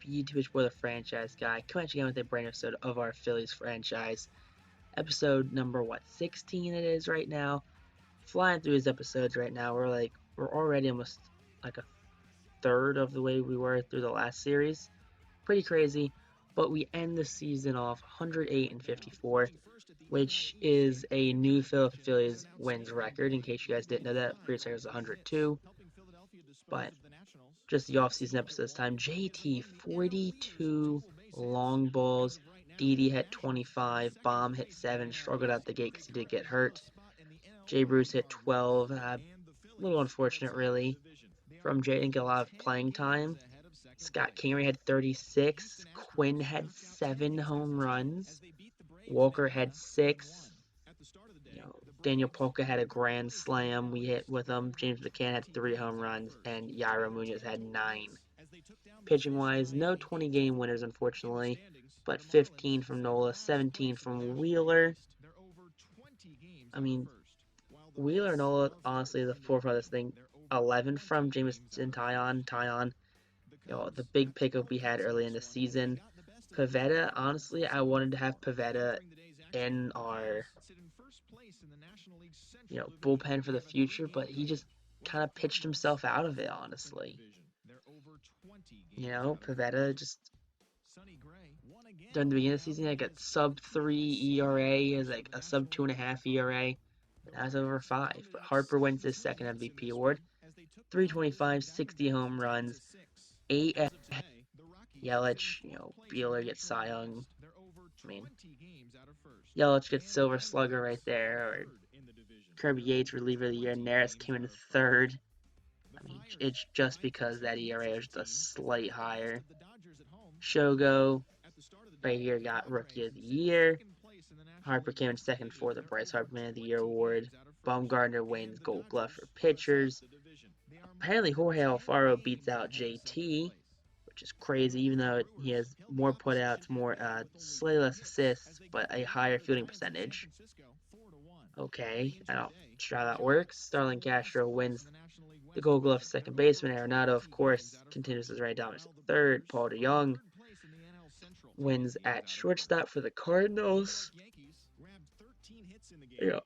YouTube for the franchise guy, coming at you again with a brand new episode of our Phillies franchise. Episode number 16 it is right now. Flying through his episodes right now. We're already almost like a third of the way we were through the last series. Pretty crazy. But we end the season off 108 and 54, which is a new Philadelphia Phillies wins record. In case you guys didn't know that, previous record was 102. But just the offseason episode this time. JT, 42 long balls. Didi hit 25. Bomb hit 7. Struggled out the gate because he did get hurt. Jay Bruce hit 12. A little unfortunate, really, from Jay. Didn't get a lot of playing time. Scott Kingery had 36. Quinn had 7 home runs. Walker had 6. Daniel Polka had a grand slam. We hit with him. James McCann had 3 home runs, and Yairo Munoz had 9. Pitching wise, no 20-game winners, unfortunately, but 15 from Nola, 17 from Wheeler. I mean, Wheeler and Nola, honestly, the forefront of this thing. 11 from Jameson Taillon, the big pickup we had early in the season. Pivetta, honestly, I wanted to have Pivetta in our bullpen for the future, but he just kind of pitched himself out of it, honestly. Pivetta just during the beginning of the season, like a sub 3 ERA, is like a sub 2.5 ERA. Now it's over 5. But Harper wins his second MVP award. 325, 60 home runs, 8 Yelich, Buehler gets Cy Young. I mean, Yelich gets Silver Slugger right there, or Kirby Yates, reliever of the year. Neris came in third. I mean, it's just because that ERA was just a slight higher. Shogo, right here, got Rookie of the Year. Harper came in second for the Bryce Harper Man of the Year award. Baumgartner wins Gold Glove for pitchers. Apparently, Jorge Alfaro beats out JT, which is crazy, even though he has more putouts, slightly less assists, but a higher fielding percentage. Okay, I don't sure how that works. Starlin Castro wins the Gold Glove second baseman. Arenado, of course, continues his right dominance at third. Paul DeJong wins at shortstop for the Cardinals.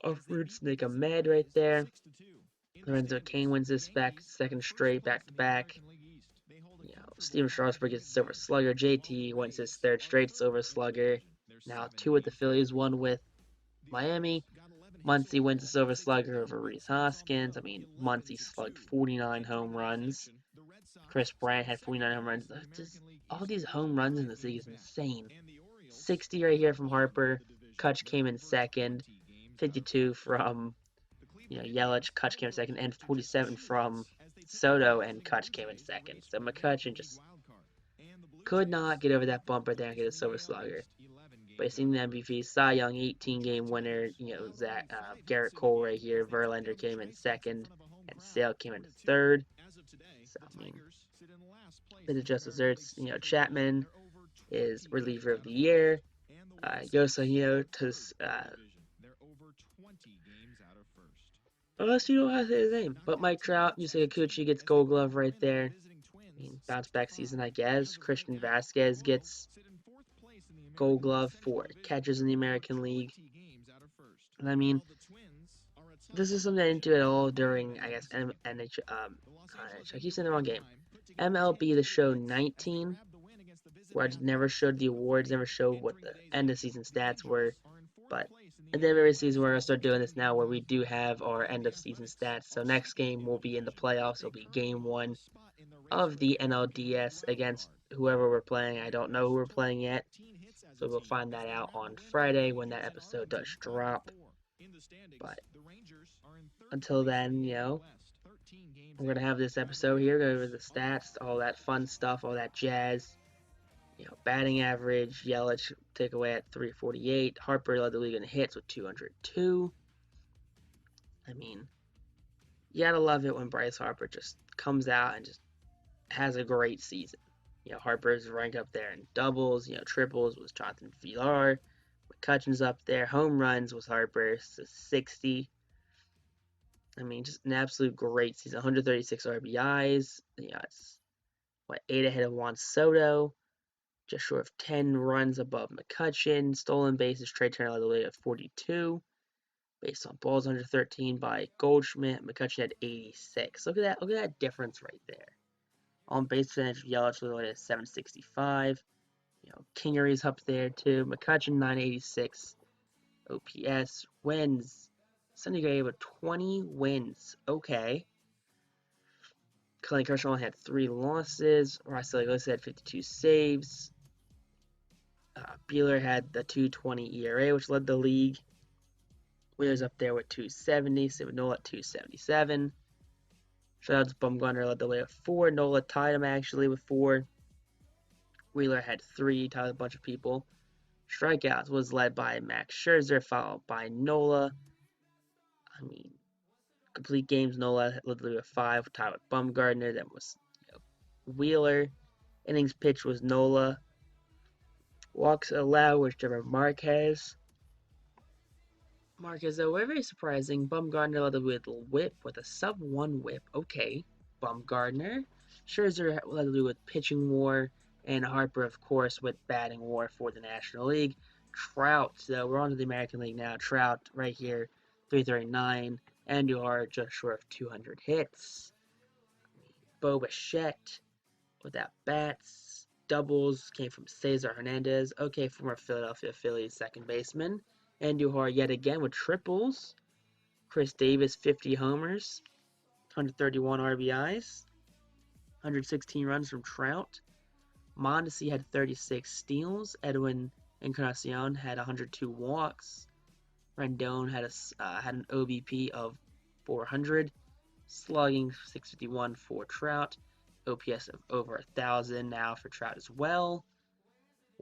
A Fruit Snake Ahmed right there. Lorenzo Cain wins this second straight back-to-back. Steven Strasburg gets Silver Slugger. JT wins his third straight Silver Slugger. Now 2 with the Phillies, 1 with Miami. Muncy wins the Silver Slugger over Rhys Hoskins. I mean, Muncy slugged 49 home runs. Chris Bryant had 49 home runs. Just all these home runs in this league is insane. 60 right here from Harper. Kutch came in second. 52 from Yelich. Kutch came in second, and 47 from Soto, and Kutch came in second. So McCutchen just could not get over that bump right there and get a Silver Slugger. But he's seen the MVP, Cy Young, 18-game winner. Garrett Cole right here. Verlander came in second, and Sale came in third. So I mean, bit of just desserts. Chapman is reliever of the year. Yoshihiro unless you don't have to say his name. But Mike Trout, Yusei Kikuchi gets Gold Glove right there. I mean, bounce back season, I guess. Christian Vasquez gets Gold Glove for catchers in the American League. And I mean, this is something I didn't do at all during, I guess, I keep saying the wrong game. MLB The Show 19, where I just never showed the awards, never showed what the end of season stats were. But at the end of every season, we're going to start doing this now, where we do have our end of season stats. So next game will be in the playoffs. It'll be game 1 of the NLDS against whoever we're playing. I don't know who we're playing yet. So we'll find that out on Friday when that episode does drop. But until then, we're going to have this episode here, go over the stats, all that fun stuff, all that jazz. Batting average, Yelich take away at 348. Harper led the league in hits with 202. I mean, you gotta love it when Bryce Harper just comes out and just has a great season. Harper's ranked up there in doubles, triples with Jonathan Villar. McCutchen's up there. Home runs with Harper, so 60. I mean, just an absolute great season. 136 RBIs. It's 8 ahead of Juan Soto. just short of 10 runs above McCutchen. Stolen bases, Trey Turner led the league at 42. Based on balls under 13 by Goldschmidt, McCutchen had 86. Look at that difference right there. On base percentage, Yelich led at 765. Kingery's up there too. McCutchen 986. OPS wins. Sonny Gray with 20 wins. Okay. Clayton Kershaw only had 3 losses. Rossell Lewis had 52 saves. Buehler had the 2.20 ERA, which led the league. Wheeler's up there with 270. Nola at 277. Shutouts, Bumgarner led the league with 4. Nola tied him actually with 4. Wheeler had 3, tied a bunch of people. Strikeouts was led by Max Scherzer, followed by Nola. Complete games, Nola led the league with 5, tied with Bumgarner. Then was Wheeler. Innings pitched was Nola. Walks allowed was Trevor Marquez. Though, very surprising. Bumgarner led the league with whip with a sub-1 whip. Okay, Bumgarner. Scherzer led the league with pitching WAR, and Harper, of course, with batting WAR for the National League. Trout, so we're on to the American League now. Trout right here, 339. Andujar just short of 200 hits. Bo Bichette without bats. Doubles came from Cesar Hernandez. Okay, former Philadelphia Phillies second baseman. Andujar yet again with triples. Chris Davis 50 homers. 131 RBIs. 116 runs from Trout. Mondesi had 36 steals. Edwin Encarnacion had 102 walks. Rendon had an OBP of 400. Slugging 651 for Trout. OPS of over 1,000 now for Trout as well.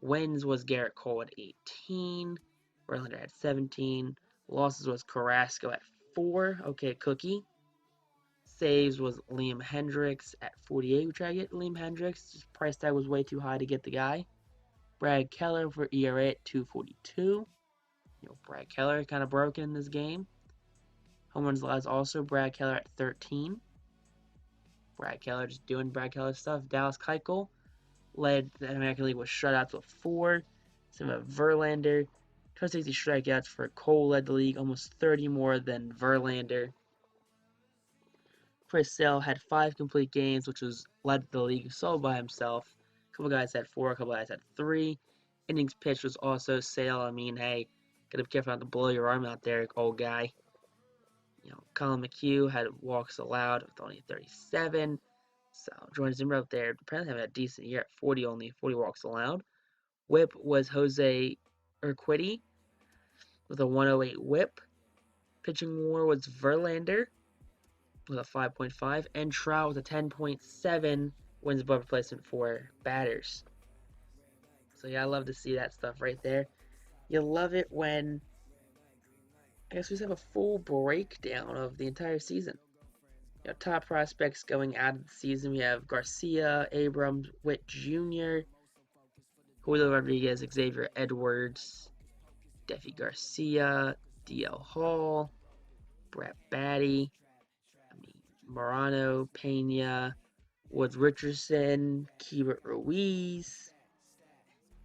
Wins was Garrett Cole at 18. Verlander had 17. Losses was Carrasco at 4. Okay, Cookie. Saves was Liam Hendricks at 48. We try to get Liam Hendricks. His price tag was way too high to get the guy. Brad Keller for ERA at 242. Brad Keller kind of broken in this game. Home runs allowed also Brad Keller at 13. Brad Keller just doing Brad Keller stuff. Dallas Keuchel led the American League with shutouts with 4. Some of Verlander. 260 strikeouts for Cole led the league, almost 30 more than Verlander. Chris Sale had 5 complete games, which was led the league solo by himself. A couple guys had 4, a couple guys had 3. Innings pitched was also Sale. Hey, gotta be careful not to blow your arm out there, old guy. Colin McHugh had walks allowed with only 37. So Jordan Zimmer up there apparently having a decent year at 40 walks allowed. Whip was Jose Urquidy with a 108 whip. Pitching WAR was Verlander with a 5.5, and Trout with a 10.7 wins above replacement for batters. So yeah, I love to see that stuff right there. You love it when I guess we just have a full breakdown of the entire season. Top prospects going out of the season. We have Garcia, Abrams, Witt Jr., Julio Rodriguez, Xavier Edwards, Deifi Garcia, DL Hall, Brett Batty, Morano, Pena, Woods Richardson, Keibert Ruiz,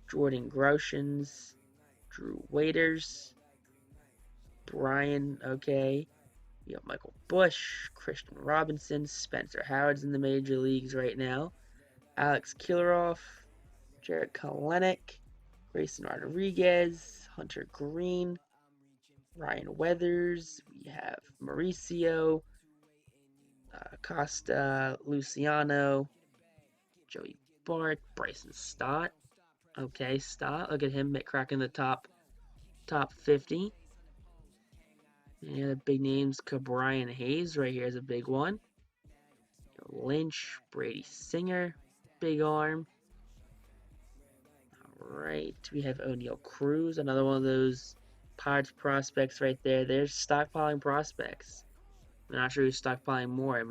Jordan Groshans, Drew Waiters, Brian, okay. You got Michael Bush, Christian Robinson, Spencer Howard's in the major leagues right now. Alex Killaroff, Jared Kelenic, Grayson Rodriguez, Hunter Green, Ryan Weathers. We have Mauricio, Costa, Luciano, Joey Bart, Bryson Stott. Okay, Stott. Look at him cracking the top 50. And the big names, Brian Hayes right here is a big one. Lynch, Brady Singer, big arm. Alright, we have O'Neal Cruz, another one of those Pirates prospects right there. There's stockpiling prospects. I'm not sure who's stockpiling more.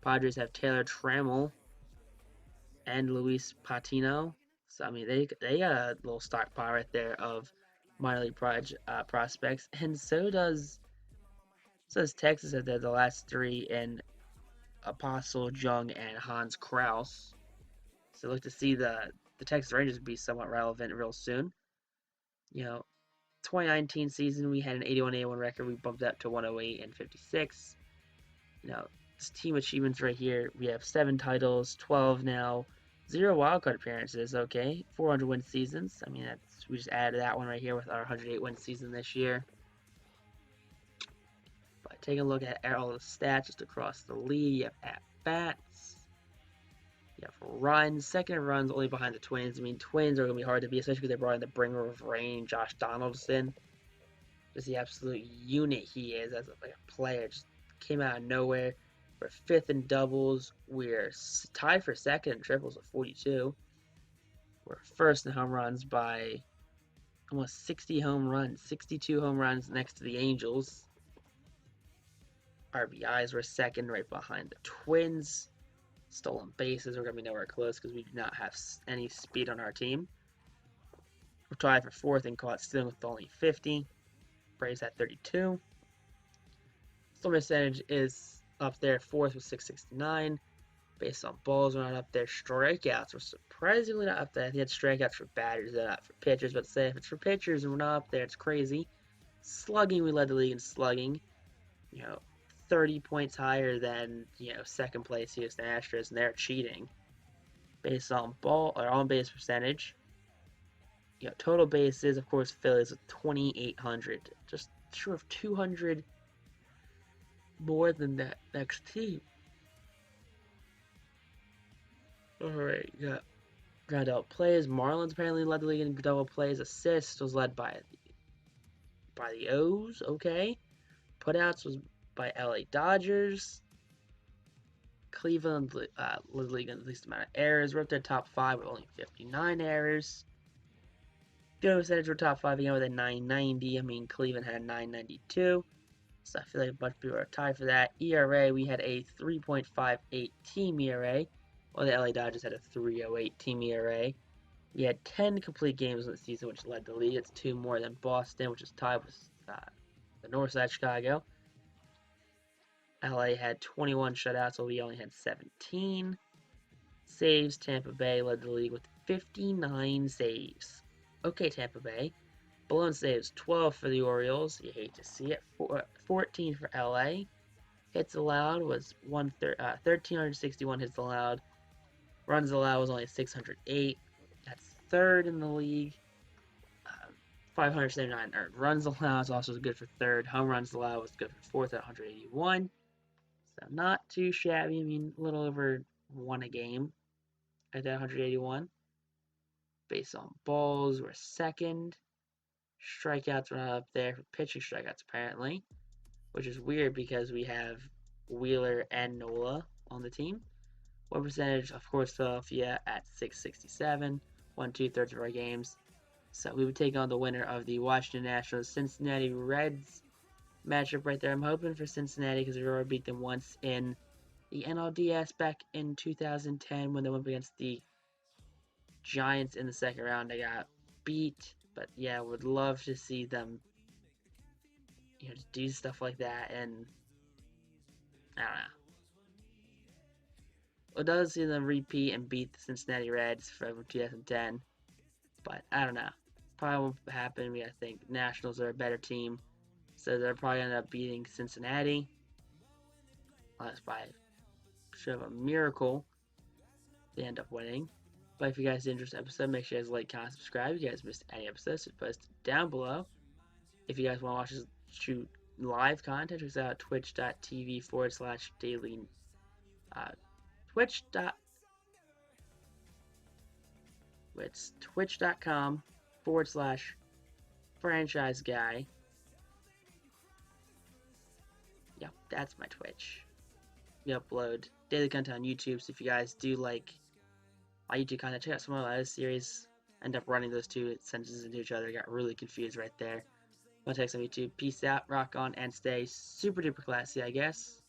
Padres have Taylor Trammell and Luis Patino. So, they got a little stockpile right there of minor league prospects. And so does Texas at the last 3 in Apostle, Jung, and Hans Kraus. So look to see the the Texas Rangers will be somewhat relevant real soon. 2019 season we had an 81-81 record. We bumped up to 108 and 56. This team achievements right here. We have 7 titles, 12 now, 0 wildcard appearances. Okay, 400 win seasons. I mean, we just added that one right here with our 108 win season this year. But take a look at all the stats just across the league. You have at bats. You have runs. Second in runs, only behind the Twins. I mean, Twins are going to be hard to beat, especially because they brought in the bringer of rain, Josh Donaldson. Just the absolute unit he is as a player. Just came out of nowhere. We're 5th in doubles. We're tied for 2nd in triples with 42. We're 1st in home runs by almost 60 home runs. 62 home runs next to the Angels. RBIs were 2nd, right behind the Twins. Stolen bases, we're going to be nowhere close because we do not have any speed on our team. We're tied for 4th in caught stealing with only 50. Braves at 32. Stolen percentage is up there, 4th with 669. Based on balls, we're not up there. Strikeouts, we're surprisingly not up there. I think it's strikeouts for batters, they're not for pitchers. But say if it's for pitchers and we're not up there, it's crazy. Slugging, we led the league in slugging. 30 points higher than 2nd place Houston Astros, and they're cheating. Based on on base percentage. Total bases, of course, Phillies with 2,800, just short of 200 more than that next team. Alright, got double plays. Marlins apparently led the league in double plays. Assists was led by the O's. Okay, putouts was by LA Dodgers. Cleveland led the league in the least amount of errors. We're up there top 5 with only 59 errors. Field percentage were top 5 again with a 990. I mean, Cleveland had a 992. So I feel like a bunch of people are tied for that. ERA, we had a 3.58 team ERA, while the LA Dodgers had a 3.08 team ERA. We had 10 complete games in the season, which led the league. It's 2 more than Boston, which is tied with the north side of Chicago. LA had 21 shutouts, so we only had 17. Saves, Tampa Bay led the league with 59 saves. Okay, Tampa Bay. Blown saves, 12 for the Orioles. You hate to see it. 14 for LA. Hits allowed was 1,361 hits allowed. Runs allowed was only 608. That's 3rd in the league. 579 earned runs allowed is also good for 3rd. Home runs allowed was good for 4th at 181. So not too shabby. I mean, a little over 1 a game at that 181. Based on balls, we're 2nd. Strikeouts were not up there for pitching strikeouts apparently, which is weird because we have Wheeler and Nola on the team. What percentage? Of course, Philadelphia at 667, won 2/3 of our games. So we would take on the winner of the Washington Nationals Cincinnati Reds matchup right there. I'm hoping for Cincinnati because we already beat them once in the NLDS back in 2010 when they went up against the Giants in the 2nd round. They got beat, but yeah, would love to see them do stuff like that, and I don't know. It does see them repeat and beat the Cincinnati Reds from 2010, but I don't know. Probably won't happen. I think Nationals are a better team, so they're probably going to end up beating Cincinnati. Unless by show of a miracle, they end up winning. But if you guys did enjoy this episode, make sure you guys like, comment, subscribe. If you guys missed any episodes, post down below. If you guys want to watch us shoot live content, check us out at twitch.tv/daily. It's twitch.com/franchise guy. Yep, that's my Twitch. We upload daily content on YouTube, so if you guys do like my YouTube content, check out some of my other series. End up running those two sentences into each other. Got really confused right there. Want to text on YouTube. Peace out, rock on, and stay super duper classy, I guess.